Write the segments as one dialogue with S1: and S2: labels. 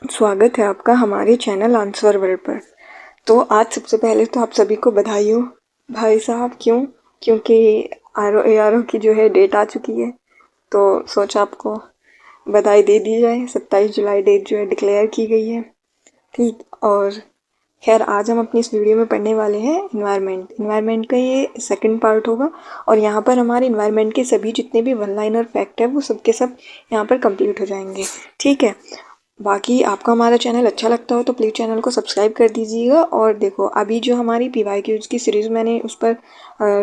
S1: स्वागत है आपका हमारे चैनल आंसर वर्ल्ड पर। तो आज सबसे पहले तो आप सभी को बधाई हो भाई साहब। क्योंकि RO की जो है डेट आ चुकी है, तो सोचा आपको बधाई दे दी जाए। 27 जुलाई डेट जो है डिक्लेयर की गई है। ठीक, और खैर आज हम अपनी इस वीडियो में पढ़ने वाले हैं इन्वायरमेंट का ये सेकंड पार्ट होगा। और यहाँ पर हमारे इन्वायरमेंट के सभी जितने भी वन लाइनर फैक्ट है वो सब के सब यहाँ पर कंप्लीट हो जाएंगे। ठीक है, बाकी आपका हमारा चैनल अच्छा लगता हो तो प्लीज़ चैनल को सब्सक्राइब कर दीजिएगा। और देखो, अभी जो हमारी PYQs की सीरीज़ मैंने उस पर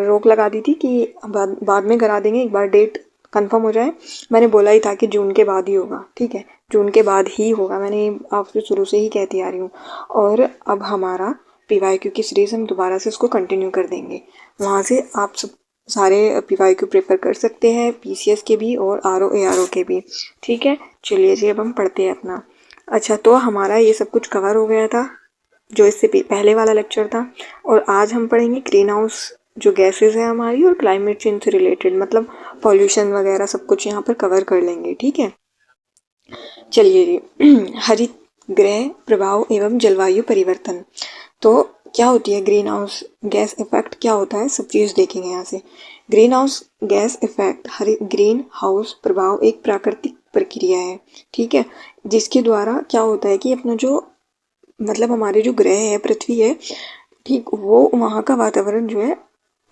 S1: रोक लगा दी थी कि बाद में करा देंगे, एक बार डेट कंफर्म हो जाए। मैंने बोला ही था कि जून के बाद ही होगा। ठीक है, जून के बाद ही होगा, मैंने आपसे शुरू से ही कहती आ रही हूँ। और अब हमारा PYQ की सीरीज़ हम दोबारा से उसको कंटिन्यू कर देंगे। वहाँ से आप सब सारे PYQ प्रेफर कर सकते हैं, PCS के भी और RO के भी। ठीक है, चलिए जी अब हम पढ़ते हैं अपना। अच्छा, तो हमारा ये सब कुछ कवर हो गया था जो इससे पहले वाला लेक्चर था। और आज हम पढ़ेंगे ग्रीन हाउस जो गैसेस है हमारी और क्लाइमेट चेंज से रिलेटेड, मतलब पॉल्यूशन वगैरह सब कुछ यहाँ पर कवर कर लेंगे। ठीक है, चलिए जी। हरित गृह प्रभाव एवं जलवायु परिवर्तन। तो क्या होती है ग्रीन हाउस गैस इफेक्ट, क्या होता है, सब चीज़ देखेंगे यहाँ से। ग्रीन हाउस गैस इफेक्ट, हरित ग्रीन हाउस प्रभाव एक प्राकृतिक प्रक्रिया है। ठीक है, जिसके द्वारा क्या होता है कि अपना जो मतलब हमारे जो ग्रह है, पृथ्वी है, ठीक, वो वहाँ का वातावरण जो है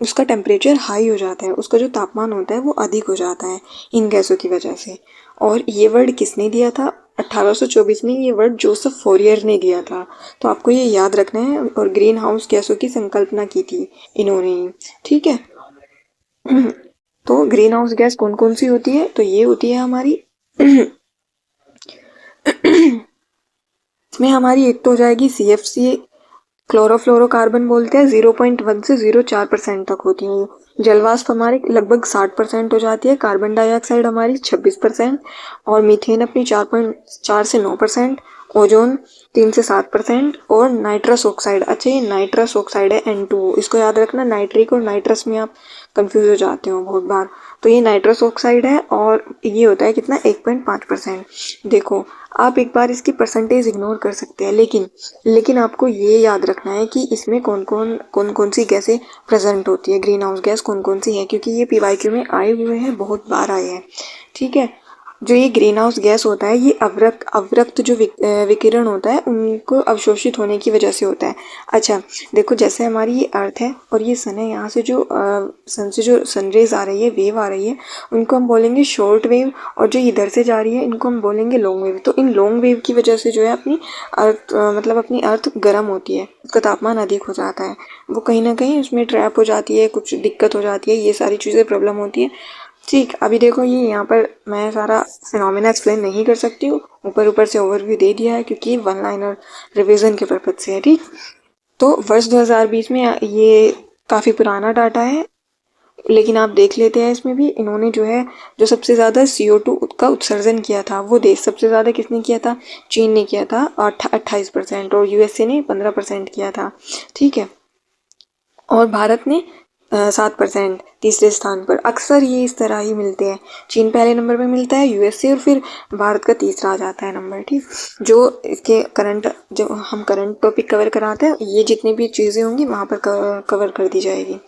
S1: उसका टेम्परेचर हाई हो जाता है, उसका जो तापमान होता है वो अधिक हो जाता है इन गैसों की वजह से। और ये वर्ड किसने दिया था? 1824 में ये वर्ड जोसेफ फोरियर ने दिया था। तो आपको ये याद रखना है। और ग्रीन हाउस गैसों की संकल्पना की थी इन्होंने ही। ठीक है, तो ग्रीन हाउस गैस कौन कौन सी होती है? तो ये होती है हमारी इसमें हमारी एक तो हो जाएगी CFC, क्लोरोफ्लोरोकार्बन बोलते हैं, 0.1 से 0.4% तक होती है। जलवाष्प हमारी लगभग 60% हो जाती है। कार्बन डाइऑक्साइड हमारी 26%, और मीथेन अपनी 4.4 से 9%, ओजोन 3 से 7%, और नाइट्रस ऑक्साइड, अच्छा ये नाइट्रस ऑक्साइड है N2, इसको याद रखना। नाइट्रिक और नाइट्रस में आप कंफ्यूज हो जाते हो बहुत बार। तो ये नाइट्रस ऑक्साइड है और ये होता है कितना, 1.5%। देखो, आप एक बार इसकी परसेंटेज इग्नोर कर सकते हैं, लेकिन आपको ये याद रखना है कि इसमें कौन कौन सी गैसें प्रेजेंट होती है, ग्रीन हाउस गैस कौन कौन सी है, क्योंकि ये PYQ में आए हुए हैं, बहुत बार आए हैं। ठीक है, जो ये ग्रीन हाउस गैस होता है ये अवरक्त जो विकिरण होता है उनको अवशोषित होने की वजह से होता है। अच्छा देखो, जैसे हमारी ये अर्थ है और ये सन है, यहाँ से जो सन से जो सनरेज आ रही है, वेव आ रही है, उनको हम बोलेंगे शॉर्ट वेव। और जो इधर से जा रही है इनको हम बोलेंगे लॉन्ग वेव। तो इन लॉन्ग वेव की वजह से जो है अपनी अर्थ मतलब अपनी अर्थ गर्म होती है, उसका तापमान अधिक हो जाता है, वो कहीं ना कहीं उसमें ट्रैप हो जाती है, कुछ दिक्कत हो जाती है, ये सारी चीज़ें प्रॉब्लम होती है। ठीक, अभी देखो ये यहाँ पर मैं सारा फिनोमेना एक्सप्लेन नहीं कर सकती हूँ, ऊपर से ओवरव्यू दे दिया है क्योंकि वन लाइनर रिवीजन के पर्पज से है। ठीक, तो वर्ष 2020 में ये काफ़ी पुराना डाटा है, लेकिन आप देख लेते हैं इसमें भी इन्होंने जो है जो सबसे ज़्यादा CO2 का उत्सर्जन किया था वो देश सबसे ज़्यादा किसने किया था? चीन ने किया था 28%, और USA ने 15% किया था। ठीक है, और भारत ने 7% तीसरे स्थान पर। अक्सर ये इस तरह ही मिलते हैं, चीन पहले नंबर पे मिलता है, USA, और फिर भारत का तीसरा आ जाता है नंबर। ठीक, जो इसके जो हम करंट टॉपिक कवर कराते हैं, ये जितनी भी चीज़ें होंगी वहाँ पर कवर कर दी जाएगी।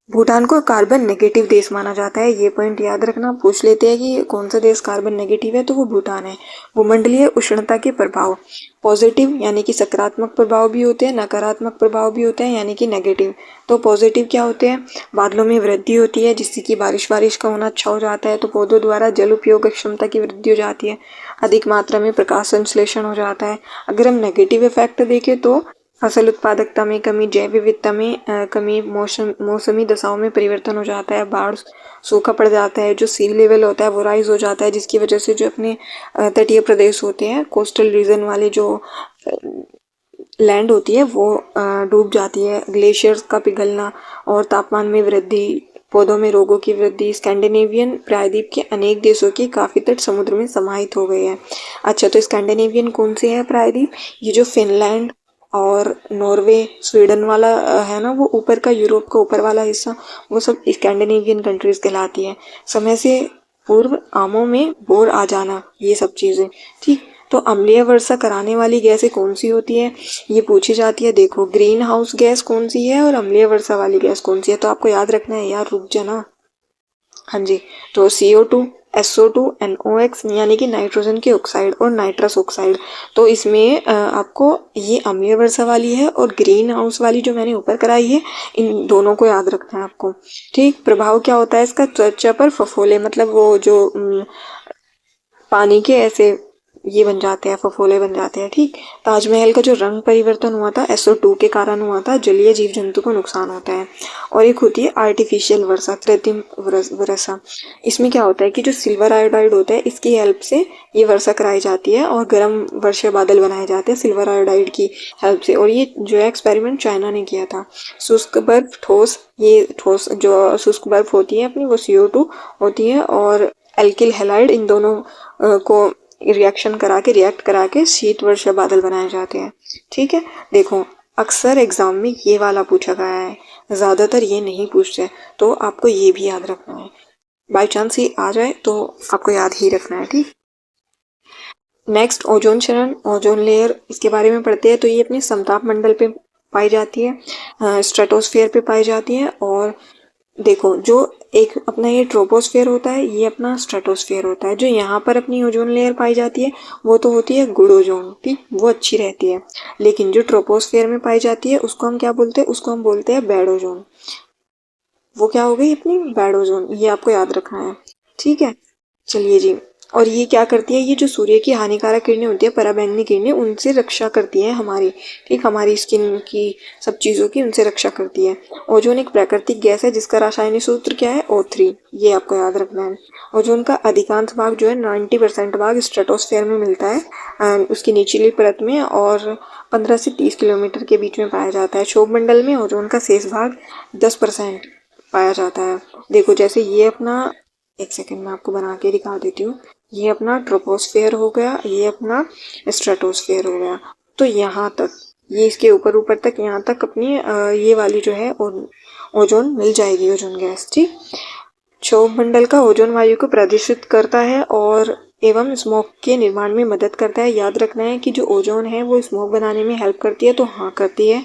S1: भूटान को कार्बन नेगेटिव देश माना जाता है, ये पॉइंट याद रखना। पूछ लेते हैं कि कौन सा देश कार्बन नेगेटिव है, तो वो भूटान है। भूमंडलीय उष्णता के प्रभाव, पॉजिटिव यानी कि सकारात्मक प्रभाव भी होते हैं, नकारात्मक प्रभाव भी होते हैं यानी कि नेगेटिव। तो पॉजिटिव क्या होते हैं? बादलों में वृद्धि होती है जिससे कि बारिश का होना अच्छा हो जाता है, तो पौधों द्वारा जल उपयोग क्षमता की वृद्धि हो जाती है, अधिक मात्रा में प्रकाश संश्लेषण हो जाता है। अगर हम नेगेटिव इफेक्ट देखें तो फसल उत्पादकता में कमी, जैव विविधता में कमी, मौसमी दशाओं में परिवर्तन हो जाता है, बाढ़, सूखा पड़ जाता है, जो सी लेवल होता है वो राइज हो जाता है, जिसकी वजह से जो अपने तटीय प्रदेश होते हैं, कोस्टल रीजन वाले जो लैंड होती है वो डूब जाती है। ग्लेशियर्स का पिघलना और तापमान में वृद्धि, पौधों में रोगों की वृद्धि। स्कैंडिनेवियन प्रायद्वीप के अनेक देशों के काफ़ी तट समुद्र में समाहित हो गए हैं। अच्छा, तो स्कैंडिनेवियन कौन से है प्रायद्वीप? ये जो फिनलैंड और नॉर्वे, स्वीडन वाला है ना, वो ऊपर का यूरोप का ऊपर वाला हिस्सा, वो सब स्कैंडिनेवियन कंट्रीज कहलाती है। समय से पूर्व आमों में बोर आ जाना, ये सब चीज़ें। ठीक, तो अम्लीय वर्षा कराने वाली गैसें कौन सी होती है, ये पूछी जाती है। देखो ग्रीन हाउस गैस कौन सी है और अम्लीय वर्षा वाली गैस कौन सी है, तो आपको याद रखना है यार, रुक जाना। हाँ जी, तो CO2, SO2, NOx यानी कि नाइट्रोजन के ऑक्साइड और नाइट्रस ऑक्साइड। तो इसमें आपको ये अम्लीय वर्षा वाली है और ग्रीन हाउस वाली जो मैंने ऊपर कराई है, इन दोनों को याद रखना है आपको। ठीक, प्रभाव क्या होता है इसका, त्वचा पर फफोले, मतलब वो जो पानी के ऐसे ये बन जाते हैं, फफोले बन जाते हैं। ठीक, ताजमहल का जो रंग परिवर्तन हुआ था SO2 के कारण हुआ था, जलीय जीव जंतु को नुकसान होता है। और एक होती है आर्टिफिशियल वर्षा, कृत्रिम वर्षा। इसमें क्या होता है कि जो सिल्वर आयोडाइड होता है, इसकी हेल्प से ये वर्षा कराई जाती है और गर्म वर्षा बादल बनाए जाते हैं सिल्वर आयोडाइड की हेल्प से। और ये जो है एक्सपेरिमेंट चाइना ने किया था। शुष्क बर्फ, ठोस, ये ठोस जो शुष्क बर्फ होती है अपनी, वो CO2 होती है, और एल्किल हैलाइड, इन दोनों को रिएक्ट करा के शीत वर्षा बादल बनाए जाते हैं। ठीक है, देखो अक्सर एग्जाम में ये वाला पूछा गया है, ज़्यादातर ये नहीं पूछते, तो आपको ये भी याद रखना है। बाई चांस ये आ जाए तो आपको याद ही रखना है। ठीक, नेक्स्ट ओजोन क्षरण, ओजोन लेयर, इसके बारे में पढ़ते हैं। तो ये अपने समताप मंडल पे पाई जाती है, स्ट्रेटोस्फेयर पे पाई जाती है। और देखो जो एक अपना ये ट्रोपोस्फेयर होता है, ये अपना स्ट्रेटोस्फेयर होता है। जो यहाँ पर अपनी ओजोन लेयर पाई जाती है वो तो होती है गुड ओजोन, ठीक, वो अच्छी रहती है। लेकिन जो ट्रोपोस्फेयर में पाई जाती है उसको हम क्या बोलते हैं, उसको हम बोलते हैं बैड ओजोन। वो क्या हो गई अपनी बैड ओजोन, ये आपको याद रखना है। ठीक है, चलिए जी। और ये क्या करती है, ये जो सूर्य की हानिकारक किरणें होती है, पराबैंगनी किरणें, उनसे रक्षा करती है हमारी, ठीक, हमारी स्किन की, सब चीज़ों की उनसे रक्षा करती है। ओजोन एक प्राकृतिक गैस है जिसका रासायनिक सूत्र क्या है, O3, ये आपको याद रखना है। ओजोन का अधिकांश भाग जो है 90% भाग स्ट्रेटोस्फेयर में मिलता है, उसकी निचली परत में, और 15 से 30 किलोमीटर के बीच में पाया जाता है। क्षोभ मंडल में ओजोन का शेष भाग 10% पाया जाता है। देखो जैसे ये अपना, एक सेकंड में आपको बना के दिखा देती हूँ, ये अपना ट्रोपोस्फेयर हो गया, ये अपना स्ट्रेटोस्फेयर हो गया। तो यहाँ तक, ये इसके ऊपर ऊपर तक, यहाँ तक अपनी ये वाली जो है ओजोन मिल जाएगी, ओजोन गैस। ठीक, क्षोभ मंडल का ओजोन वायु को प्रदूषित करता है और एवं स्मोक के निर्माण में मदद करता है। याद रखना है कि जो ओजोन है वो स्मोक बनाने में हेल्प करती है, तो हाँ करती है।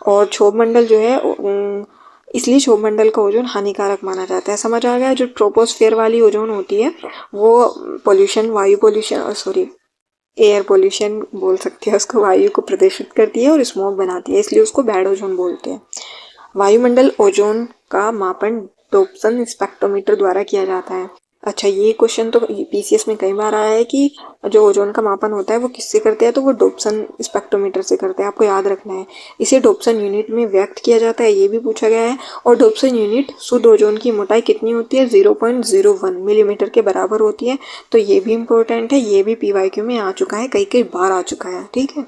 S1: और क्षोभ मंडल जो है इसलिए क्षोभ मंडल का ओजोन हानिकारक माना जाता है। समझ आ गया। जो ट्रोपोस्फेयर वाली ओजोन होती है वो पोल्यूशन, वायु पोल्यूशन, सॉरी एयर पोल्यूशन बोल सकते हैं उसको, वायु को प्रदूषित करती है और स्मोक बनाती है, इसलिए उसको बैड ओजोन बोलते हैं। वायुमंडल ओजोन का मापन डोप्सन स्पेक्ट्रोमीटर द्वारा किया जाता है। अच्छा, ये क्वेश्चन तो PCS में कई बार आया है कि जो ओजोन का मापन होता है वो किससे करते हैं, तो वो डोप्सन स्पेक्ट्रोमीटर से करते हैं, आपको याद रखना है। इसे डोप्सन यूनिट में व्यक्त किया जाता है, ये भी पूछा गया है। और डोप्सन यूनिट शुद्ध ओजोन की मोटाई कितनी होती है, 0.01 मिलीमीटर के बराबर होती है, तो ये भी इंपॉर्टेंट है, ये भी PYQ में आ चुका है, कई कई बार आ चुका है। ठीक है,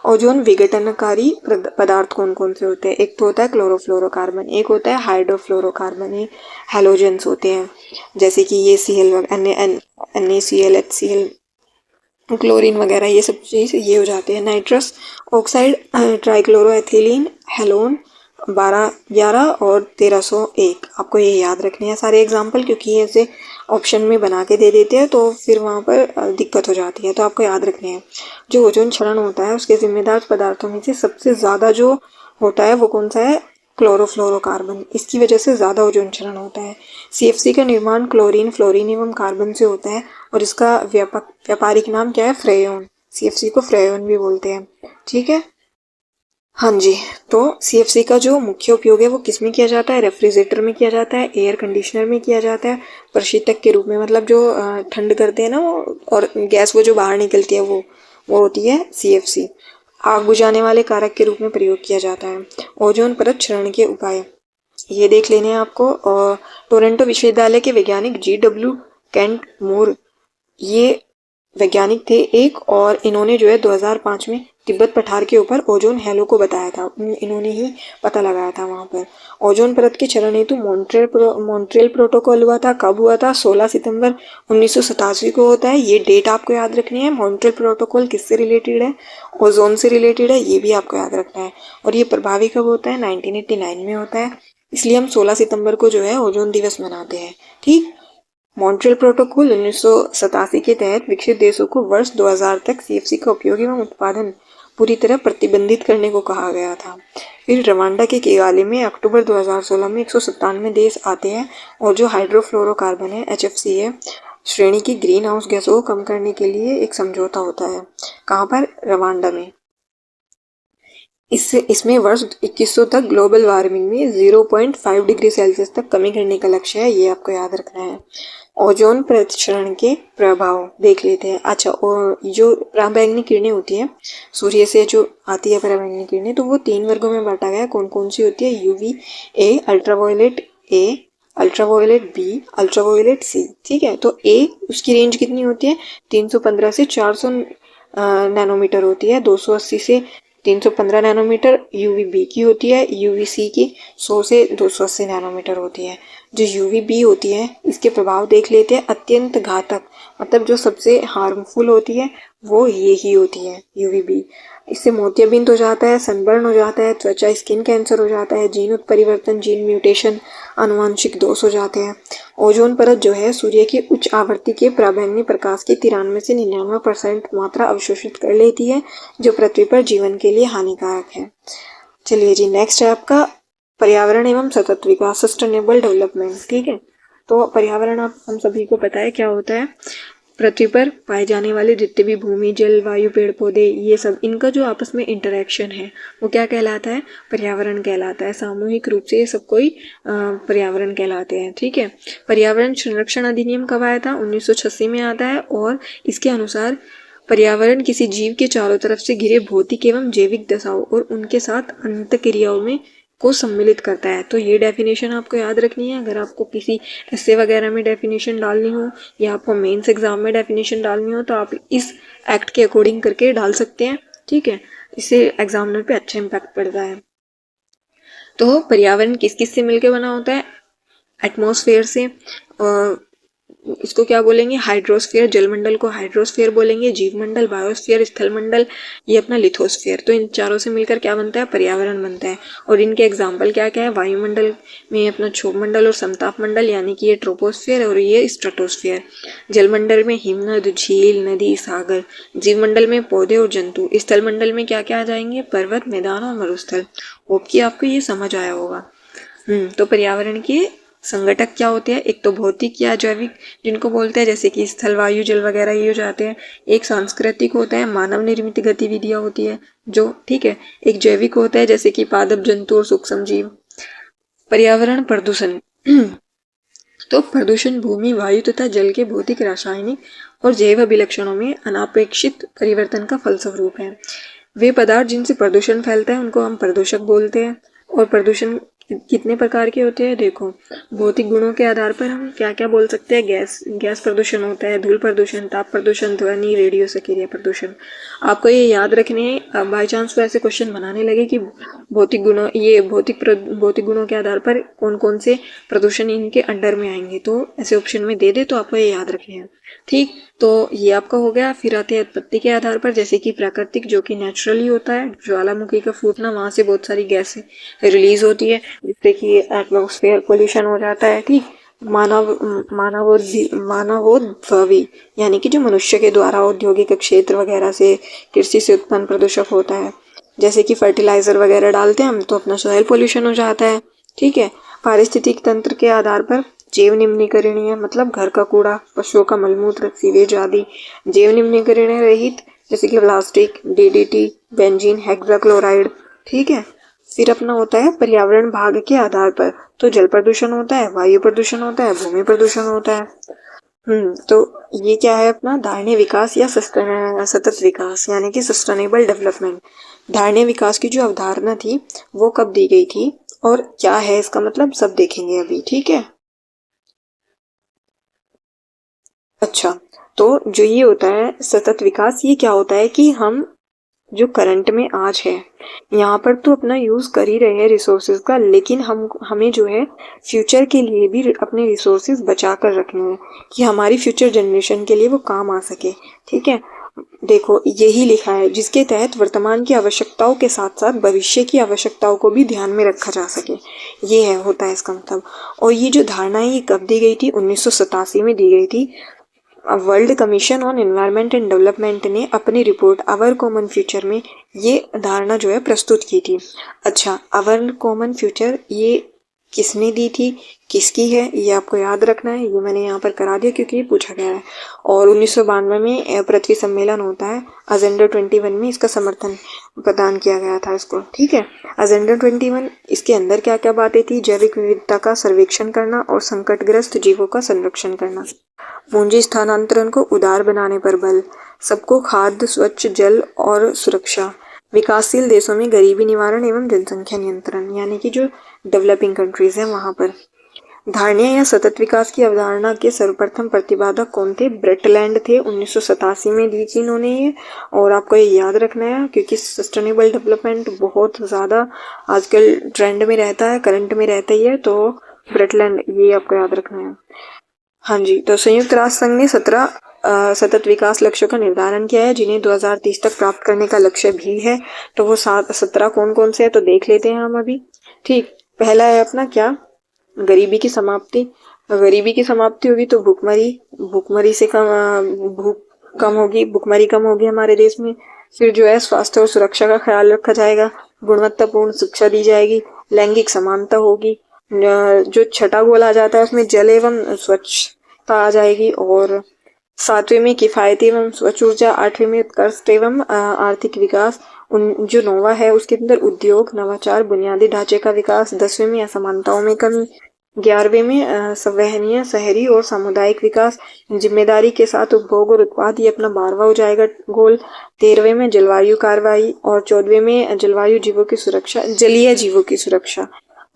S1: ओजोन विघटनकारी पदार्थ कौन कौन से होते हैं, एक तो होता है क्लोरोफ्लोरोकार्बन, एक होता है हाइड्रोफ्लोरोकार्बन, एक हैलोजेंस होते हैं, जैसे कि ये Cl, NaCl, HCl, क्लोरीन वगैरह, ये सब चीज़ ये हो जाते हैं। नाइट्रस ऑक्साइड, ट्राइक्लोरोएथिलीन, हेलोन, 12, 11 और 1301, आपको ये याद रखने हैं सारे एग्जाम्पल, क्योंकि ये ऐसे ऑप्शन में बना के दे देते हैं तो फिर वहाँ पर दिक्कत हो जाती है, तो आपको याद रखने हैं। जो ओजोन क्षरण होता है उसके जिम्मेदार पदार्थों में से सबसे ज़्यादा जो होता है वो कौन सा है, क्लोरोफ्लोरोकार्बन, इसकी वजह से ज़्यादा ओजोन क्षरण होता है। CFC का निर्माण क्लोरीन, फ्लोरीन एवं कार्बन से होता है और इसका व्यापारिक नाम क्या है, फ्रेयॉन। CFC को फ्रेयॉन भी बोलते हैं। ठीक है, हाँ जी। तो CFC का जो मुख्य उपयोग है वो किस में किया जाता है, रेफ्रिजरेटर में किया जाता है, एयर कंडीशनर में किया जाता है, प्रशीतक के रूप में, मतलब जो ठंड करते हैं ना और गैस वो जो बाहर निकलती है वो होती है CFC। आग बुझाने वाले कारक के रूप में प्रयोग किया जाता है। ओजोन परत क्षरण के उपाय ये देख लेने हैं आपको। और टोरंटो विश्वविद्यालय के वैज्ञानिक GW केंट मूर, ये वैज्ञानिक थे एक, और इन्होंने जो है 2005 में तिब्बत पठार के ऊपर ओजोन हैलो को बताया था, इन्होंने ही पता लगाया था वहाँ पर। ओजोन परत के क्षरण हेतु मॉन्ट्रियल प्रोटोकॉल हुआ था, कब हुआ था, 16 सितंबर 1987 को होता है। ये डेट आपको याद रखनी है। मॉन्ट्रियल प्रोटोकॉल किससे रिलेटेड है, ओजोन से रिलेटेड है, ये भी आपको याद रखना है। और ये प्रभावी कब होता है, 1989 में होता है, इसलिए हम 16 सितंबर को जो है ओजोन दिवस मनाते हैं। ठीक, मॉन्ट्रियल प्रोटोकॉल 1987 के तहत विकसित देशों को वर्ष 2000 तक सीएफसी का उपयोग एवं उत्पादन पूरी तरह प्रतिबंधित करने को कहा गया था। फिर रवांडा के किगाली में अक्टूबर 2016 में 197 देश आते हैं और जो हाइड्रोफ्लोरोकार्बन है HFC श्रेणी की ग्रीन हाउस गैसों को कम करने के लिए एक समझौता होता है। कहाँ पर? रवांडा में। इसमें वर्ष 2100 तक ग्लोबल वार्मिंग में 0.5 डिग्री सेल्सियस तक कमी करने का लक्ष्य है, ये आपको याद रखना है। ओजोन प्रक्षरण के प्रभाव देख लेते हैं। अच्छा, और जो पराबैंगनी किरणें होती हैं सूर्य से जो आती है पराबैंगनी किरणें, तो वो 3 वर्गों में बांटा गया है। कौन कौन सी होती है? UVA, ultraviolet A, ultraviolet B, ultraviolet C। ठीक है, तो A उसकी रेंज कितनी होती है? 315 से 400 नैनोमीटर होती है। 280 से 315 नैनोमीटर UVB की होती है। UVC की 100 से 280 नैनोमीटर होती है। जो UVB होती है इसके प्रभाव देख लेते हैं। अत्यंत घातक, मतलब जो सबसे हार्मफुल होती है वो ये ही होती है UVB। इससे मोतियाबिंद हो जाता है, सनबर्न हो जाता है, त्वचा स्किन कैंसर हो जाता है, जीन उत्परिवर्तन, जीन म्यूटेशन, आनुवांशिक दोष हो जाते हैं। ओजोन परत जो है सूर्य की उच्च आवृत्ति के पराबैंगनी प्रकाश की 93 से 99% मात्रा अवशोषित कर लेती है, जो पृथ्वी पर जीवन के लिए हानिकारक है। चलिए जी, नेक्स्ट है आपका पर्यावरण एवं सतत विकास, सस्टेनेबल डेवलपमेंट। ठीक है, तो पर्यावरण आप हम सभी को पता है क्या होता है। पृथ्वी पर पाए जाने वाले जितने भी भूमि, जल, वायु, पेड़ पौधे, ये सब इनका जो आपस में इंटरेक्शन है वो क्या कहलाता है? पर्यावरण कहलाता है। सामूहिक रूप से ये सब कोई पर्यावरण कहलाते हैं। ठीक है, पर्यावरण संरक्षण अधिनियम कब आया था? 1986 में आता है और इसके अनुसार पर्यावरण किसी जीव के चारों तरफ से घिरे भौतिक एवं जैविक दशाओं और उनके साथ अंतःक्रियाओं में को सम्मिलित करता है। तो ये डेफिनेशन आपको याद रखनी है। अगर आपको किसी ऐसे वगैरह में डेफिनेशन डालनी हो या आपको मेंस एग्जाम में डेफिनेशन डालनी हो तो आप इस एक्ट के अकॉर्डिंग करके डाल सकते हैं। ठीक है, इससे एग्जामिनर पे अच्छा इम्पैक्ट पड़ता है। तो पर्यावरण किस किस से मिलकर बना होता है? एटमॉस्फेयर से, इसको क्या बोलेंगे? हाइड्रोस्फीयर, जलमंडल को हाइड्रोस्फीयर बोलेंगे, जीवमंडल, बायोस्फीयर, स्थलमंडल, ये अपना लिथोस्फीयर। तो इन चारों से मिलकर क्या बनता है? पर्यावरण बनता है। और इनके एग्जाम्पल क्या क्या है? वायुमंडल में अपना क्षोभमंडल और समताप मंडल, यानी कि ये ट्रोपोस्फीयर और ये स्ट्रेटोस्फीयर। जलमंडल में हिमनद, झील, नदी, सागर। जीवमंडल में पौधे और जंतु। स्थलमंडल में क्या क्या आ जाएंगे? पर्वत, मैदान और मरुस्थल। होप कि आपको ये समझ आया होगा। तो पर्यावरण के संगठक क्या होते हैं? एक तो भौतिक या जैविक जिनको बोलते हैं, जैसे कि स्थल, वायु, जल वगैरह ये हो जाते हैं। एक सांस्कृतिक होता है, मानव निर्मित गतिविधियां होती है जो, ठीक है। एक जैविक होता है जैसे कि पादप जंतु और सूक्ष्म जीव। पर्यावरण प्रदूषण तो प्रदूषण भूमि, वायु तथा जल के भौतिक, रासायनिक और जैव अभिलक्षणों में अनापेक्षित परिवर्तन का फलस्वरूप है। वे पदार्थ जिनसे प्रदूषण फैलता है उनको हम प्रदूषक बोलते हैं। और प्रदूषण कितने प्रकार के होते हैं? देखो, भौतिक गुणों के आधार पर हम क्या क्या बोल सकते हैं? गैस प्रदूषण होता है, धूल प्रदूषण, ताप प्रदूषण, ध्वनि, रेडियो सक्रिय प्रदूषण। आपको ये याद रखने हैं। बाई चांस को ऐसे क्वेश्चन बनाने लगे कि भौतिक गुणों के आधार पर कौन कौन से प्रदूषण इनके अंडर में आएंगे, तो ऐसे ऑप्शन में दे दे तो आपको ये याद रखने हैं। ठीक, तो ये आपका हो गया। फिर आते हैं उत्पत्ति के आधार पर, जैसे कि प्राकृतिक जो कि नेचुरली होता है, ज्वालामुखी का फूटना, वहां से बहुत सारी गैसें रिलीज होती है जिससे कि एटमॉस्फेयर पोल्यूशन हो जाता है। ठीक, मानवोद्भवी यानी कि जो मनुष्य के द्वारा औद्योगिक क्षेत्र वगैरह से, कृषि से उत्पन्न प्रदूषक होता है, जैसे कि फर्टिलाइजर वगैरह डालते हैं हम तो अपना सॉइल पोल्यूशन हो जाता है। ठीक है, पारिस्थितिक तंत्र के आधार पर जैव निम्नीकरणीय मतलब घर का कूड़ा, पशुओं का मलमूत्र, सीवेज आदि। जैव निम्नीकरणीय रहित जैसे कि प्लास्टिक, DDT, बेंजीन, हेक्साक्लोराइड। ठीक है, फिर अपना होता है पर्यावरण भाग के आधार पर, तो जल प्रदूषण होता है, वायु प्रदूषण होता है, भूमि प्रदूषण होता है। तो ये क्या है अपना धारणीय विकास या सतत विकास यानी कि सस्टेनेबल डेवलपमेंट। धारणीय विकास की जो अवधारणा थी वो कब दी गई थी और क्या है इसका मतलब, सब देखेंगे अभी। ठीक है, अच्छा, तो जो ये होता है सतत विकास, ये क्या होता है कि हम जो करंट में आज है यहाँ पर तो अपना यूज कर ही रहे हैं रिसोर्सेज का, लेकिन हमें जो है फ्यूचर के लिए भी अपने रिसोर्सेज बचा कर रखने हैं कि हमारी फ्यूचर जनरेशन के लिए वो काम आ सके। ठीक है, देखो यही लिखा है, जिसके तहत वर्तमान की आवश्यकताओं के साथ साथ भविष्य की आवश्यकताओं को भी ध्यान में रखा जा सके, ये है होता है इसका मतलब। और ये जो धारणा है ये कब दी गई थी? 1987 में दी गई थी। World commission on environment and development ने अपनी रिपोर्ट आवर कॉमन फ्यूचर में ये धारणा जो है प्रस्तुत की थी। अच्छा, आवर कॉमन फ्यूचर ये किसने दी थी, किसकी है, ये आपको याद रखना है। ये मैंने यहाँ पर करा दिया क्योंकि ये पूछा गया है। और 1992 में पृथ्वी सम्मेलन होता है, एजेंडा 21 में इसका समर्थन प्रदान किया गया था इसको। ठीक है, एजेंडा 21 इसके अंदर क्या क्या बातें थी? जैविक विविधता का सर्वेक्षण करना और संकटग्रस्त जीवों का संरक्षण करना, पूंजी स्थानांतरण को उदार बनाने पर बल, सबको खाद्य, स्वच्छ जल और सुरक्षा, विकासशील देशों में गरीबी निवारण एवं जनसंख्या नियंत्रण, यानी कि जो डेवलपिंग कंट्रीज हैं वहां पर। धारणा या सतत विकास की अवधारणा के सर्वप्रथम प्रतिपादक कौन थे? ब्रेटलैंड थे, 1987 में दी थी इन्होंने ये। और आपको ये याद रखना है क्योंकि सस्टेनेबल डेवलपमेंट बहुत ज़्यादा आजकल ट्रेंड में रहता है, करंट में रहता ही है, तो ब्रेटलैंड ये आपको याद रखना है। हाँ जी, तो संयुक्त राष्ट्र संघ ने 17 सतत विकास लक्ष्यों का निर्धारण किया है, जिन्हें 2030 तक प्राप्त करने का लक्ष्य भी है। तो वो 17 कौन कौन से है तो देख लेते हैं हम अभी। ठीक, पहला है अपना क्या? गरीबी की समाप्ति। गरीबी की समाप्ति होगी तो भूखमरी से भूख कम होगी, भूखमरी कम होगी हमारे देश में। फिर जो है स्वास्थ्य और सुरक्षा का ख्याल रखा जाएगा, गुणवत्तापूर्ण शिक्षा दी जाएगी, लैंगिक समानता होगी, जो छठा गोल आ जाता है उसमें जल एवं स्वच्छता आ जाएगी, और 7वें में किफायती एवं स्वच्छ ऊर्जा, 8वें में उत्कृष्ट एवं आर्थिक विकास, जो 9वां है उसके अंदर उद्योग, नवाचार, बुनियादी ढांचे का विकास, 10वें में असमानताओं में कमी, 11वें में संवहनीय शहरी और सामुदायिक विकास, जिम्मेदारी के साथ उपभोग और उत्पाद, ये अपना 12वां हो जाएगा गोल, 13वें में जलवायु कार्रवाई, और 14वें में जलवायु जीवों की सुरक्षा, जलीय जीवों की सुरक्षा,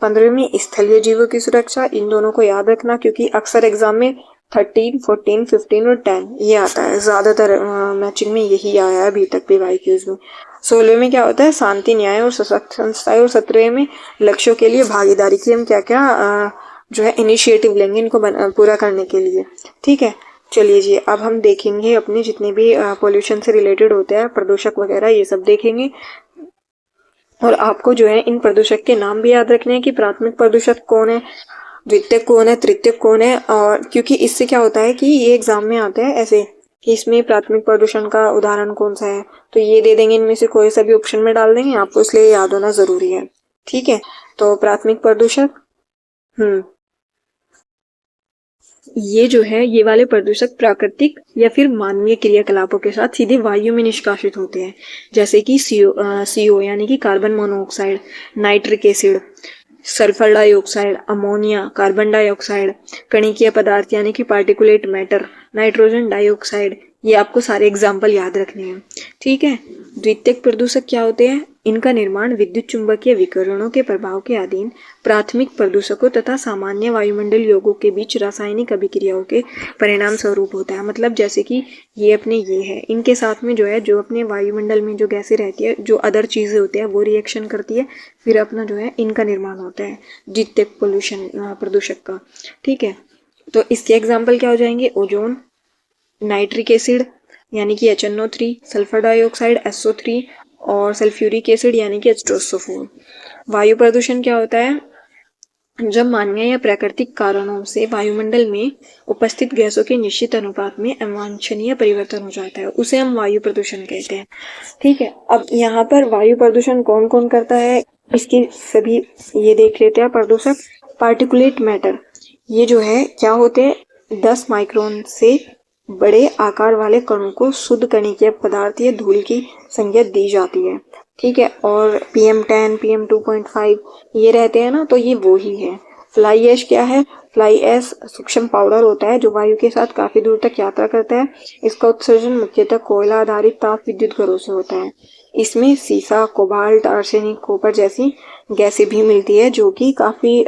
S1: 15वें में स्थलीय जीवों की सुरक्षा। इन दोनों को याद रखना क्योंकि अक्सर एग्जाम में 13, 14, 15 और 10 ये आता है, ज्यादातर मैचिंग में यही आया है अभी तक भी वाईक्यूज में। 16वें में क्या होता है? शांति, न्याय और सशक्त संस्थाएं, और 17वें में लक्ष्यों के लिए भागीदारी की हम क्या क्या जो है इनिशिएटिव लेंगे इनको पूरा करने के लिए। ठीक है, चलिए जी, अब हम देखेंगे अपने जितने भी पोल्यूशन से रिलेटेड होते हैं, प्रदूषक वगैरह, ये सब देखेंगे। और आपको जो है इन प्रदूषक के नाम भी याद रखने हैं कि प्राथमिक प्रदूषक कौन है, द्वितीयक कौन है, तृतीयक कौन है। और क्योंकि इससे क्या होता है कि ये एग्जाम में आता है ऐसे कि इसमें प्राथमिक प्रदूषण का उदाहरण कौन सा है, तो ये दे देंगे, इनमें से कोई सा भी ऑप्शन में डाल देंगे आपको, इसलिए याद होना जरूरी है। ठीक है, तो प्राथमिक प्रदूषक ये जो है ये वाले प्रदूषक प्राकृतिक या फिर मानवीय क्रियाकलापों के साथ सीधे वायु में निष्कासित होते हैं, जैसे कि CO यानी कि carbon monoxide, nitric acid, sulphur dioxide, ammonia, carbon dioxide, कणिकीय पदार्थ यानी कि पार्टिकुलेट मैटर, नाइट्रोजन डाइऑक्साइड, ये आपको सारे एग्जाम्पल याद रखने हैं। ठीक है, द्वितीयक प्रदूषक क्या होते हैं? इनका निर्माण विद्युत चुंबकीय विकिरणों के प्रभाव के अधीन प्राथमिक प्रदूषकों तथा सामान्य वायुमंडल यौगों के बीच रासायनिक अभिक्रियाओं के परिणाम स्वरूप होता है। मतलब जैसे कि ये अपने ये है, इनके साथ में जो है जो अपने वायुमंडल में जो गैसें रहती है, जो अदर चीजें होती है वो रिएक्शन करती है, फिर अपना जो है इनका निर्माण होता है द्वितीयक पोल्यूशन प्रदूषक का। ठीक है, तो इसके एग्जाम्पल क्या हो जाएंगे? ओजोन, नाइट्रिक एसिड यानी कि HNO3, सल्फर डाइऑक्साइड SO3, और सल्फ्यूरिक एसिड यानी कि H2SO4। वायु प्रदूषण क्या होता है? जब मानवीय या प्राकृतिक कारणों से वायुमंडल में उपस्थित गैसों के निश्चित अनुपात में अवांछनीय परिवर्तन हो जाता है, उसे हम वायु प्रदूषण कहते हैं। ठीक है, अब यहाँ पर वायु प्रदूषण कौन कौन करता है इसकी सभी ये देख लेते हैं। प्रदूषक पार्टिकुलेट मैटर, ये जो है क्या होते हैं? 10 माइक्रोन से बड़े आकार वाले कणों को शुद्ध कणिकीय पदार्थ या धूल की संज्ञा दी जाती है। ठीक है, और PM10, PM2.5 ये रहते हैं ना, तो ये वो ही है। फ्लाई ऐश क्या है? फ्लाई ऐश सूक्ष्म पाउडर होता है जो वायु के साथ काफी दूर तक यात्रा करता है। इसका उत्सर्जन मुख्यतः कोयला आधारित ताप विद्युत घरों से होता है। इसमें सीसा, कोबाल्ट, आर्सेनिक, कॉपर जैसी गैसें भी मिलती है जो कि काफी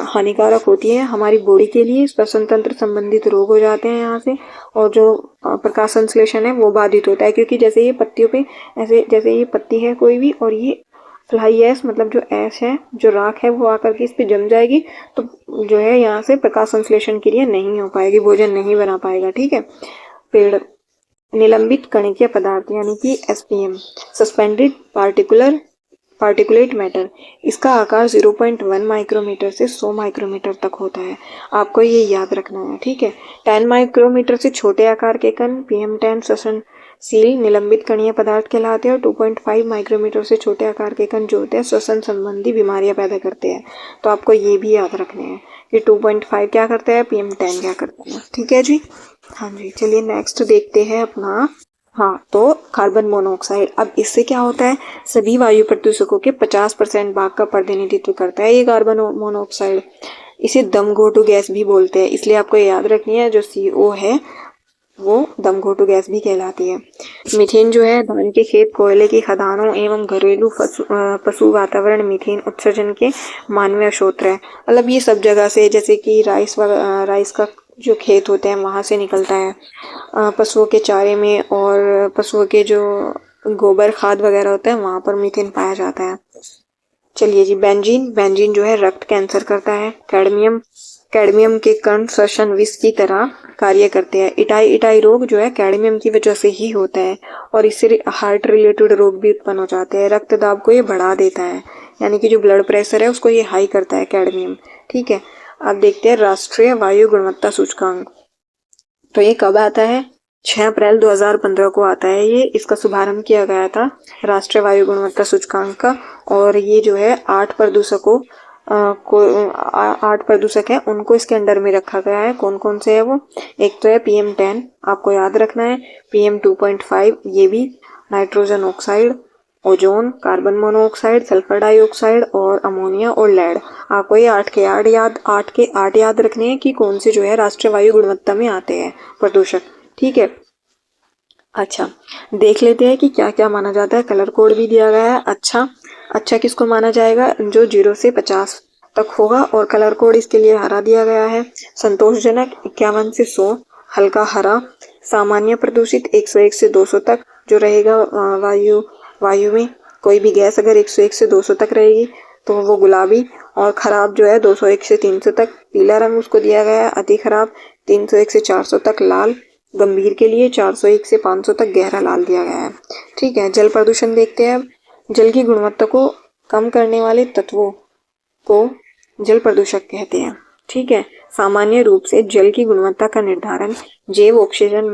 S1: हानिकारक होती है हमारी बॉडी के लिए। श्वसन तंत्र संबंधित रोग हो जाते हैं यहाँ से, और जो प्रकाश संश्लेषण है वो बाधित होता है, क्योंकि जैसे ये पत्तियों पे ऐसे, जैसे ये पत्ती है कोई भी, और ये फ्लाई ऐश मतलब जो ऐश है, जो राख है, वो आकर के इस पे जम जाएगी, तो जो है यहाँ से प्रकाश संश्लेषण के लिए नहीं हो पाएगी, भोजन नहीं बना पाएगा। ठीक है, पेड़ निलंबित कणिकीय पदार्थ यानी कि SPM, सस्पेंडेड पार्टिकुलेट मैटर, इसका आकार 0.1 माइक्रोमीटर से 100 माइक्रोमीटर तक होता है। आपको ये याद रखना है, ठीक है। 10 माइक्रोमीटर से छोटे आकार के कण PM10 श्वसनशील निलंबित कणीय पदार्थ कहलाते हैं और 2.5 माइक्रोमीटर से छोटे आकार के कण जो होते हैं श्वसन संबंधी बीमारियां पैदा करते हैं। तो आपको ये भी याद रखने हैं कि 2.5 क्या करता है, PM10 क्या करता है, ठीक है जी। हाँ जी, चलिए नेक्स्ट देखते हैं अपना। हाँ, तो कार्बन मोनोऑक्साइड, अब इससे क्या होता है, सभी वायु प्रदूषकों के 50% भाग का प्रतिनिधित्व करता है ये कार्बन मोनोऑक्साइड। इसे दम घोटू गैस भी बोलते हैं, इसलिए आपको याद रखनी है जो CO है वो दम घोटू गैस भी कहलाती है। मीथेन जो है धान के खेत, कोयले की खदानों एवं घरेलू पशु वातावरण मीथेन उत्सर्जन के मानवीय स्रोत है। मतलब ये सब जगह से, जैसे कि राइस का जो खेत होते हैं वहाँ से निकलता है, पशुओं के चारे में और पशुओं के जो गोबर खाद वगैरह होता है वहाँ पर मीथेन पाया जाता है। चलिए जी, बेंजीन जो है रक्त कैंसर करता है। कैडमियम के कण श्वसन विष की तरह कार्य करते हैं। इटाई रोग जो है कैडमियम की वजह से ही होता है और इससे हार्ट रिलेटेड रोग भी उत्पन्न हो जाते हैं। रक्तदाब को ये बढ़ा देता है, यानी कि जो ब्लड प्रेशर है उसको ये हाई करता है कैडमियम, ठीक है। अब देखते हैं राष्ट्रीय वायु गुणवत्ता सूचकांक। तो ये कब आता है, 6 अप्रैल 2015 को आता है ये। इसका शुभारंभ किया गया था राष्ट्रीय वायु गुणवत्ता सूचकांक का। और ये जो है 8 प्रदूषक है उनको इसके अंडर में रखा गया है। कौन कौन से है वो, एक तो है PM10, आपको याद रखना है। PM2.5 ये भी, nitrogen oxide, ozone, carbon monoxide, sulphur dioxide और अमोनिया और लेड। आपको ये 8 के 8 याद रखने हैं कि कौन से जो है राष्ट्रीय वायु गुणवत्ता में आते हैं प्रदूषक, ठीक है। अच्छा, देख लेते हैं कि क्या क्या माना जाता है। कलर कोड भी दिया गया है। अच्छा किसको माना जाएगा, जो 0 से 50 तक होगा और कलर कोड इसके लिए हरा दिया गया है। संतोषजनक 51 से 100, हल्का हरा। सामान्य प्रदूषित 101 से 200 तक जो रहेगा वायु में। कोई भी गैस अगर 101 से 200 तक रहेगी तो वो गुलाबी। और खराब जो है 201 से 300 तक पीला रंग उसको दिया गया है। अति खराब 301 से 400 तक लाल। गंभीर के लिए 401 से 500 तक गहरा लाल दिया गया है, ठीक है। जल प्रदूषण देखते हैं। जल की गुणवत्ता को कम करने वाले तत्वों को जल प्रदूषक कहते हैं, ठीक है। सामान्य रूप से जल की गुणवत्ता का निर्धारण जैव ऑक्सीजन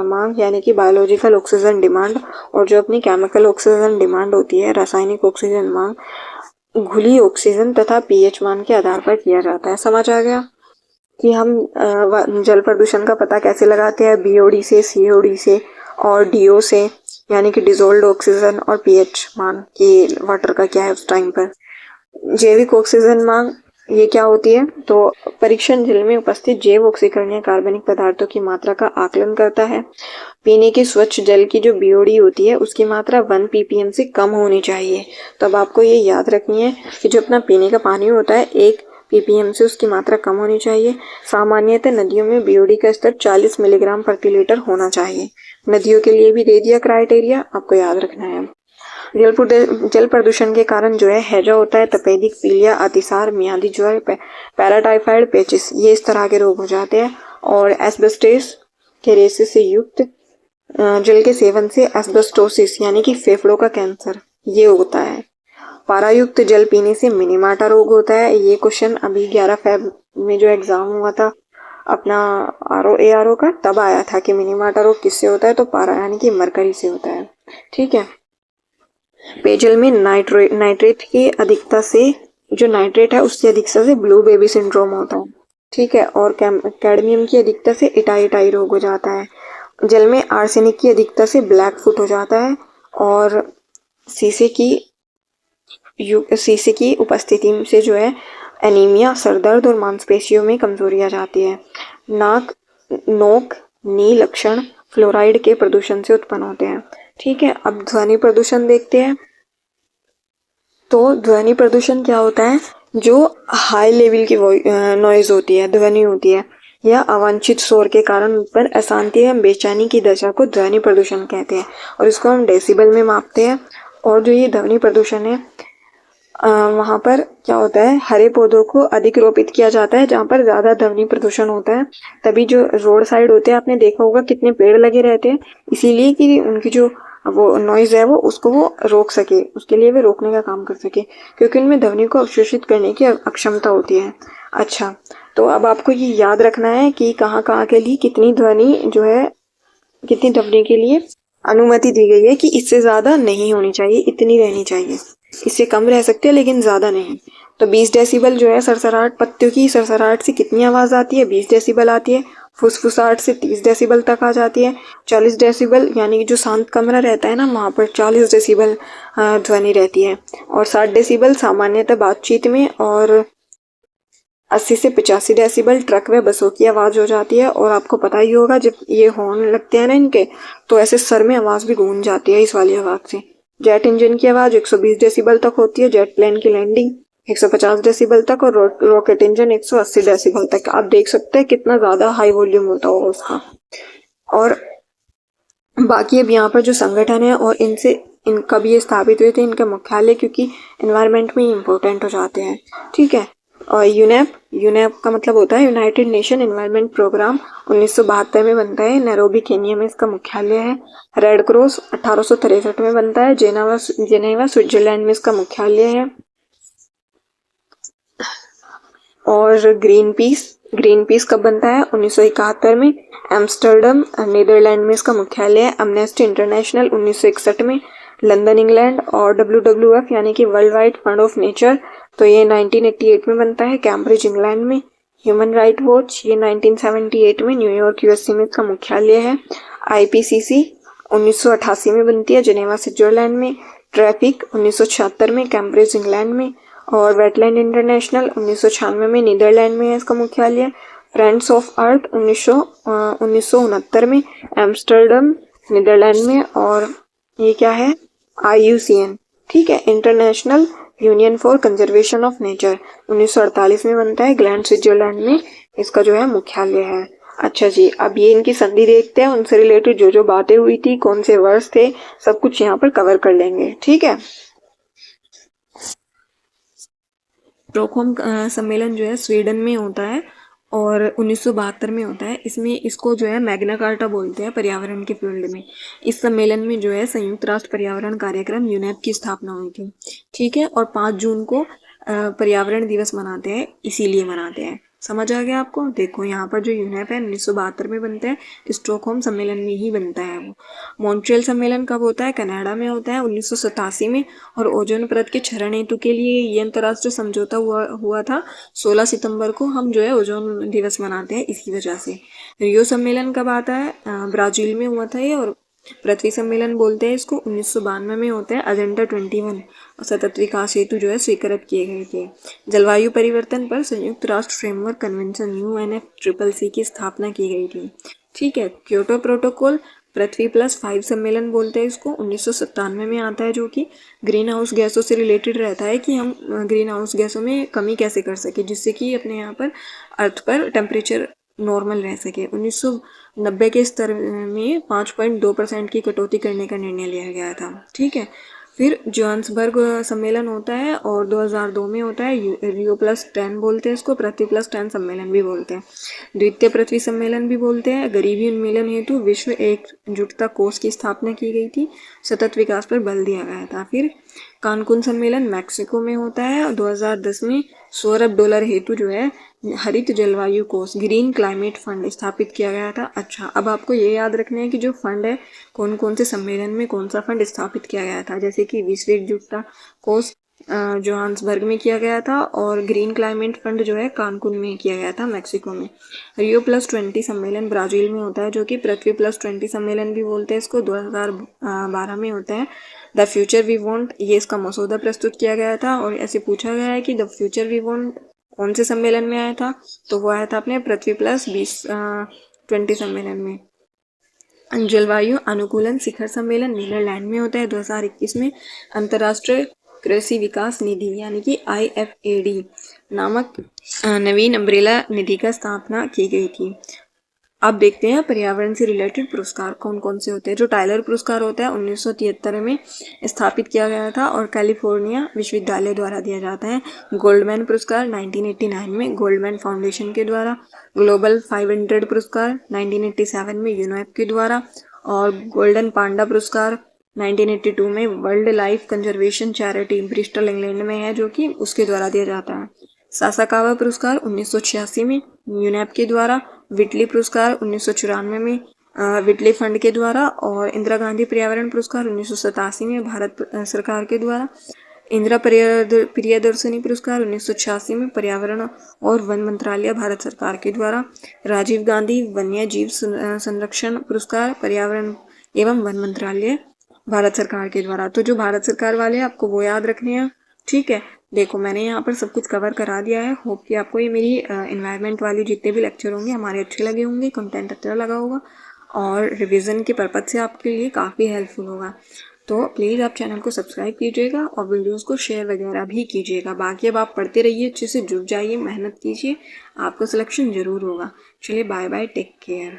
S1: मांग यानी कि बायोलॉजिकल ऑक्सीजन डिमांड और जो अपनी केमिकल ऑक्सीजन डिमांड होती है, रासायनिक ऑक्सीजन मांग, घुली ऑक्सीजन तथा pH मान के आधार पर किया जाता है। समझ आ गया कि हम जल प्रदूषण का पता कैसे लगाते हैं, BOD से, COD से और DO से, यानी कि डिजोल्व्ड ऑक्सीजन, और pH मान कि वाटर का क्या है उस टाइम पर। जैविक ऑक्सीजन मांग ये क्या होती है, तो परीक्षण जल में उपस्थित जैव ऑक्सीकरणीय कार्बनिक पदार्थों की मात्रा का आकलन करता है। पीने के स्वच्छ जल की जो BOD होती है उसकी मात्रा 1 ppm से कम होनी चाहिए। तो अब आपको ये याद रखनी है कि जो अपना पीने का पानी होता है 1 ppm से उसकी मात्रा कम होनी चाहिए। सामान्यतः नदियों में BOD का स्तर 40 मिलीग्राम प्रति लीटर होना चाहिए। नदियों के लिए भी दे दिया क्राइटेरिया, आपको याद रखना है। जल प्रदूषण के कारण जो है हैजा होता है, तपेदिक, पीलिया, अतिसार, मियादी ज्वर, पैराटाइफाइड, पेचिस, ये इस तरह के रोग हो जाते हैं। और एस्बेस्टस के रेसे से युक्त जल के सेवन से एस्बेस्टोसिस यानी कि फेफड़ों का कैंसर ये होता है। पारायुक्त जल पीने से मिनीमाटा रोग होता है। ये क्वेश्चन अभी 11 फेब में जो एग्जाम हुआ था अपना ARO का, तब आया था कि मिनीमाटा रोग किससे होता है, तो पारा यानी कि मरकरी से होता है, ठीक है। पेयजल में नाइट्रेट की अधिकता से, जो नाइट्रेट है उसकी अधिकता से ब्लू बेबी सिंड्रोम होता है, ठीक है। और कैडमियम की अधिकता से इटाई रोग हो जाता है। जल में आर्सेनिक की अधिकता से ब्लैक फुट हो जाता है। और शीशे की उपस्थिति से जो है एनीमिया, सरदर्द और मांसपेशियों में कमजोरी आ जाती है। नोक नी लक्षण फ्लोराइड के प्रदूषण से उत्पन्न होते हैं, ठीक है। अब ध्वनि प्रदूषण देखते हैं। तो ध्वनि प्रदूषण क्या होता है, जो हाई लेवल की नॉइज होती है, ध्वनि होती है, या अवांछित शोर के कारण उत्पन्न अशांति एवं बेचैनी की दशा को ध्वनि प्रदूषण कहते हैं और इसको हम डेसिबल में मापते हैं। और जो ये ध्वनि प्रदूषण है वहाँ पर क्या होता है, हरे पौधों को अधिक रोपित किया जाता है जहाँ पर ज़्यादा ध्वनि प्रदूषण होता है। तभी जो रोड साइड होते हैं, आपने देखा होगा कितने पेड़ लगे रहते हैं, इसीलिए कि उनकी जो वो नॉइज़ है वो रोक सके, उसके लिए वे रोकने का काम कर सके, क्योंकि उनमें ध्वनि को अवशोषित करने की अक्षमता होती है। अच्छा, तो अब आपको ये याद रखना है कि कहाँ कहाँ के लिए कितनी ध्वनि के लिए अनुमति दी गई है, कि इससे ज़्यादा नहीं होनी चाहिए, इतनी रहनी चाहिए। इससे कम रह सकते हैं लेकिन ज़्यादा नहीं। तो 20 डेसिबल जो है सरसराहट, पत्तियों की सरसराहट से कितनी आवाज़ आती है, 20 डेसिबल आती है। फुसफुसाहट से 30 डेसिबल तक आ जाती है। 40 डेसिबल यानी कि जो शांत कमरा रहता है ना, वहाँ पर 40 डेसिबल ध्वनि रहती है। और 60 डेसिबल सामान्यतः बातचीत में, और 80 से 85 डेसिबल ट्रक व बसों की आवाज़ हो जाती है। और आपको पता ही होगा, जब ये हॉर्न लगते हैं ना इनके, तो ऐसे सर में आवाज़ भी गूंज जाती है इस वाली आवाज़ से। जेट इंजन की आवाज़ 120 डेसिबल तक होती है, जेट प्लेन की लैंडिंग 150 डेसिबल तक, और रॉकेट इंजन 180 डेसिबल तक। आप देख सकते हैं कितना ज़्यादा हाई वॉल्यूम होता होगा उसका। और बाकी अब यहाँ पर जो संगठन है और इनका भी ये स्थापित हुए थे, इनके मुख्यालय, क्योंकि एनवायरनमेंट में इम्पोर्टेंट हो जाते हैं। ठीक है। और यूनेप का मतलब होता है यूनाइटेड नेशन एनवायरनमेंट प्रोग्राम, 1972 में बनता है। नैरोबी केनिया में इसका मुख्यालय है। रेड क्रॉस 1863 में बनता है। जेनेवा स्विट्जरलैंड में इसका मुख्यालय है। और ग्रीन पीस कब बनता है, 1971 में। एम्स्टर्डम नीदरलैंड में इसका मुख्यालय है। अमनेस्टी इंटरनेशनल 1961 में, लंदन इंग्लैंड। और WWF यानी कि world wide fund of nature, तो ये 1988 में बनता है कैम्ब्रिज इंग्लैंड में। ह्यूमन राइट वॉच, ये 1978 में न्यूयॉर्क USA में इसका मुख्यालय है। IPCC 1988 में बनती है जेनेवा स्विट्जरलैंड में। ट्रैफिक 1976 में कैम्ब्रिज इंग्लैंड में। और वेटलैंड इंटरनेशनल 1996 में नीदरलैंड में है इसका मुख्यालय। फ्रेंड्स ऑफ अर्थ 1969 में एम्स्टर्डम नीदरलैंड में। और ये क्या है, IUCN, ठीक है, international union for conservation of nature, 1948 में बनता है। ग्लैंड स्विट्जरलैंड में इसका जो है मुख्यालय है। अच्छा जी, अब ये इनकी संधि देखते हैं, उनसे रिलेटेड जो जो बातें हुई थी, कौन से वर्ड्स थे, सब कुछ यहाँ पर कवर कर लेंगे। ठीक है। स्टॉकहोम सम्मेलन जो है स्वीडन में होता है और 1972 में होता है। इसको जो है मैग्ना कार्टा बोलते हैं पर्यावरण के फील्ड में। इस सम्मेलन में जो है संयुक्त राष्ट्र पर्यावरण कार्यक्रम यूनेप की स्थापना हुई थी। ठीक है। और 5 जून को पर्यावरण दिवस मनाते हैं, इसीलिए मनाते हैं। समझ आ गया आपको। देखो यहाँ पर जो यूनेप है 1972 में बनता है, स्टॉकहोम सम्मेलन में ही बनता है वो। मॉन्ट्रियल सम्मेलन कब होता है, कनाडा में होता है 1987 में। और ओजोन परत के क्षरण हेतु के लिए ये अंतर्राष्ट्रीय समझौता हुआ था। 16 सितंबर को हम जो है ओजोन दिवस मनाते हैं इसी वजह से। रियो सम्मेलन कब आता है, ब्राजील में हुआ था ये। और पृथ्वी सम्मेलन बोलते हैं इसको, 1992 में होता है। एजेंडा 21 और सतत विकास हेतु जो है स्वीकृत किए गए थे। जलवायु परिवर्तन पर संयुक्त राष्ट्र फ्रेमवर्क कन्वेंशन UNFCCC की स्थापना की गई थी। ठीक है। क्योटो प्रोटोकॉल पृथ्वी +5 सम्मेलन बोलते हैं इसको, 1997 में आता है, जो कि ग्रीन हाउस गैसों से रिलेटेड रहता है कि हम ग्रीन हाउस गैसों में कमी कैसे कर सके, जिससे कि अपने यहाँ पर अर्थ पर टेम्परेचर नॉर्मल रह सके। 1990 के स्तर में 5.2% की कटौती करने का निर्णय लिया गया था। ठीक है। फिर जोहान्सबर्ग सम्मेलन होता है और 2002 में होता है। रियो +10 बोलते हैं इसको, पृथ्वी +10 सम्मेलन भी बोलते हैं। द्वितीय पृथ्वी सम्मेलन भी बोलते हैं। गरीबी उन्मूलन हेतु विश्व एकजुटता कोष की स्थापना की गई थी। सतत विकास पर बल दिया गया था। फिर कानकुन सम्मेलन मैक्सिको में होता है और 2010 में $100 अरब हेतु जो है हरित जलवायु कोष, ग्रीन क्लाइमेट फंड स्थापित किया गया था। अच्छा, अब आपको ये याद रखना है कि जो फंड है, कौन कौन से सम्मेलन में कौन सा फंड स्थापित किया गया था। जैसे कि विश्व एकजुटता कोष जोहान्सबर्ग में किया गया था, और ग्रीन क्लाइमेट फंड जो है कानकुन में किया गया था मैक्सिको में। रियो +20 सम्मेलन ब्राजील में होता है, जो कि पृथ्वी +20 सम्मेलन भी बोलते हैं इसको, 2012 में होता है। द फ्यूचर वी वॉन्ट, ये इसका मसौदा प्रस्तुत किया गया था। और ऐसे पूछा गया है कि द फ्यूचर वी वॉन्ट कौन से सम्मेलन में आया था, तो वो आया था अपने पृथ्वी +20 सम्मेलन में। जलवायु अनुकूलन शिखर सम्मेलन नीदरलैंड में होता है 2021 में। अंतर्राष्ट्रीय कृषि विकास निधि यानी कि IFAD नामक नवीन अम्ब्रेला निधि का स्थापना की गई थी। अब देखते हैं पर्यावरण से रिलेटेड पुरस्कार कौन कौन से होते हैं। जो टाइलर पुरस्कार होता है 1973 में स्थापित किया गया था और कैलिफोर्निया विश्वविद्यालय द्वारा दिया जाता है। गोल्डमैन पुरस्कार 1989 में गोल्डमैन फाउंडेशन के द्वारा। ग्लोबल 500 पुरस्कार 1987 में यूनेप के द्वारा। और गोल्डन पांडा पुरस्कार 1982 में world life conservation charity Bristol England में है, जो कि उसके द्वारा दिया जाता है। सासाकावा पुरस्कार 1986 में यूनेप के द्वारा। विटली पुरस्कार 1994 में विटली फंड के द्वारा। और इंदिरा गांधी पर्यावरण पुरस्कार 1987 में भारत सरकार के द्वारा। इंदिरा प्रियदर्शनी पुरस्कार 1986 में पर्यावरण और वन मंत्रालय भारत सरकार के द्वारा। राजीव गांधी वन्य जीव संरक्षण पुरस्कार पर्यावरण एवं वन मंत्रालय भारत सरकार के द्वारा। तो जो भारत सरकार वाले हैं आपको वो याद रखने हैं, ठीक है। देखो मैंने यहाँ पर सब कुछ कवर करा दिया है। होप कि आपको ये मेरी इन्वायरमेंट वाली जितने भी लेक्चर होंगे हमारे अच्छे लगे होंगे, कंटेंट अच्छा लगा होगा और रिवीजन के पर्पज से आपके लिए काफ़ी हेल्पफुल होगा। तो प्लीज़ आप चैनल को सब्सक्राइब कीजिएगा और वीडियोस को शेयर वगैरह भी कीजिएगा। बाकी अब आप पढ़ते रहिए, अच्छे से जुड़ जाइए, मेहनत कीजिए, आपका सिलेक्शन ज़रूर होगा। चलिए बाय बाय, टेक केयर।